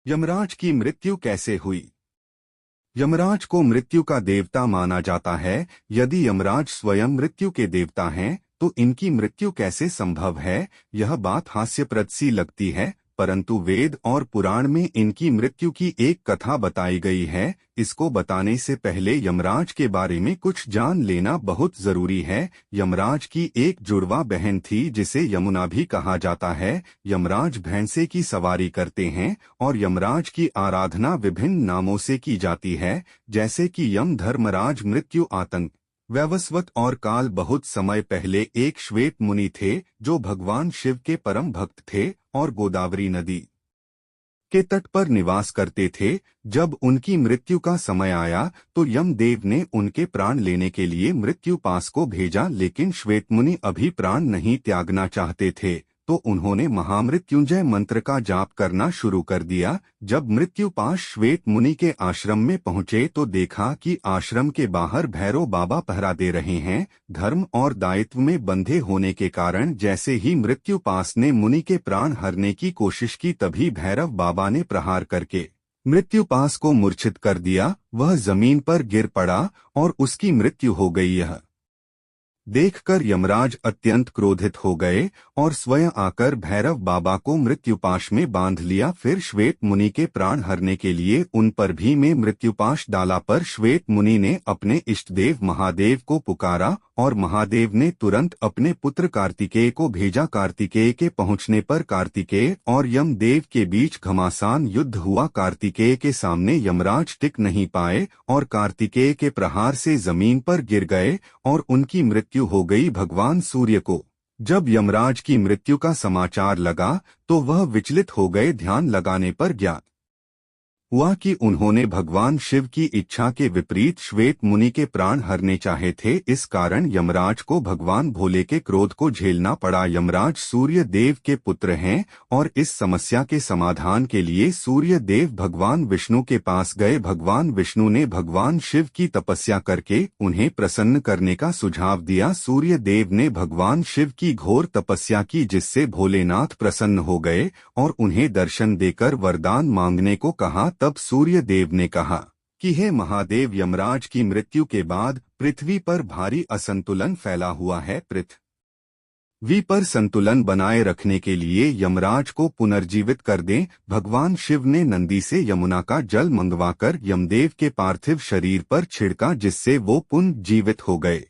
यमराज की मृत्यु कैसे हुई। यमराज को मृत्यु का देवता माना जाता है। यदि यमराज स्वयं मृत्यु के देवता हैं तो इनकी मृत्यु कैसे संभव है। यह बात हास्यप्रद सी लगती है, परंतु वेद और पुराण में इनकी मृत्यु की एक कथा बताई गई है। इसको बताने से पहले यमराज के बारे में कुछ जान लेना बहुत जरूरी है। यमराज की एक जुड़वा बहन थी जिसे यमुना भी कहा जाता है। यमराज भैंसे की सवारी करते हैं और यमराज की आराधना विभिन्न नामों से की जाती है, जैसे कि यम, धर्मराज, मृत्यु, आतंक, वैवस्वत और काल। बहुत समय पहले एक श्वेत मुनि थे जो भगवान शिव के परम भक्त थे और गोदावरी नदी के तट पर निवास करते थे। जब उनकी मृत्यु का समय आया तो यमदेव ने उनके प्राण लेने के लिए मृत्यु पास को भेजा, लेकिन श्वेत मुनि अभी प्राण नहीं त्यागना चाहते थे तो उन्होंने महामृत्युंजय मंत्र का जाप करना शुरू कर दिया। जब मृत्युपाश श्वेत मुनि के आश्रम में पहुंचे तो देखा कि आश्रम के बाहर भैरव बाबा पहरा दे रहे हैं। धर्म और दायित्व में बंधे होने के कारण जैसे ही मृत्युपास ने मुनि के प्राण हरने की कोशिश की, तभी भैरव बाबा ने प्रहार करके मृत्युपास को मूर्छित कर दिया। वह जमीन पर गिर पड़ा और उसकी मृत्यु हो गई। यह देखकर यमराज अत्यंत क्रोधित हो गए और स्वयं आकर भैरव बाबा को मृत्युपाश में बांध लिया। फिर श्वेत मुनि के प्राण हरने के लिए उन पर भी में मृत्युपाश डाला, पर श्वेत मुनि ने अपने इष्टदेव महादेव को पुकारा और महादेव ने तुरंत अपने पुत्र कार्तिकेय को भेजा। कार्तिकेय के पहुंचने पर कार्तिकेय और यमदेव के बीच घमासान युद्ध हुआ। कार्तिकेय के सामने यमराज टिक नहीं पाए और कार्तिकेय के प्रहार से जमीन पर गिर गए और उनकी मृत्यु हो गई। भगवान सूर्य को जब यमराज की मृत्यु का समाचार लगा तो वह विचलित हो गए। ध्यान लगाने पर ज्ञात हुआ कि उन्होंने भगवान शिव की इच्छा के विपरीत श्वेत मुनि के प्राण हरने चाहे थे। इस कारण यमराज को भगवान भोले के क्रोध को झेलना पड़ा। यमराज सूर्य देव के पुत्र हैं और इस समस्या के समाधान के लिए सूर्य देव भगवान विष्णु के पास गए। भगवान विष्णु ने भगवान शिव की तपस्या करके उन्हें प्रसन्न करने का सुझाव दिया। सूर्य देव ने भगवान शिव की घोर तपस्या की, जिससे भोलेनाथ प्रसन्न हो गए और उन्हें दर्शन देकर वरदान मांगने को कहा। तब सूर्य देव ने कहा कि हे महादेव, यमराज की मृत्यु के बाद पृथ्वी पर भारी असंतुलन फैला हुआ है। पृथ्वी पर संतुलन बनाए रखने के लिए यमराज को पुनर्जीवित कर दें। भगवान शिव ने नंदी से यमुना का जल मंगवाकर यमदेव के पार्थिव शरीर पर छिड़का, जिससे वो पुनर्जीवित हो गए।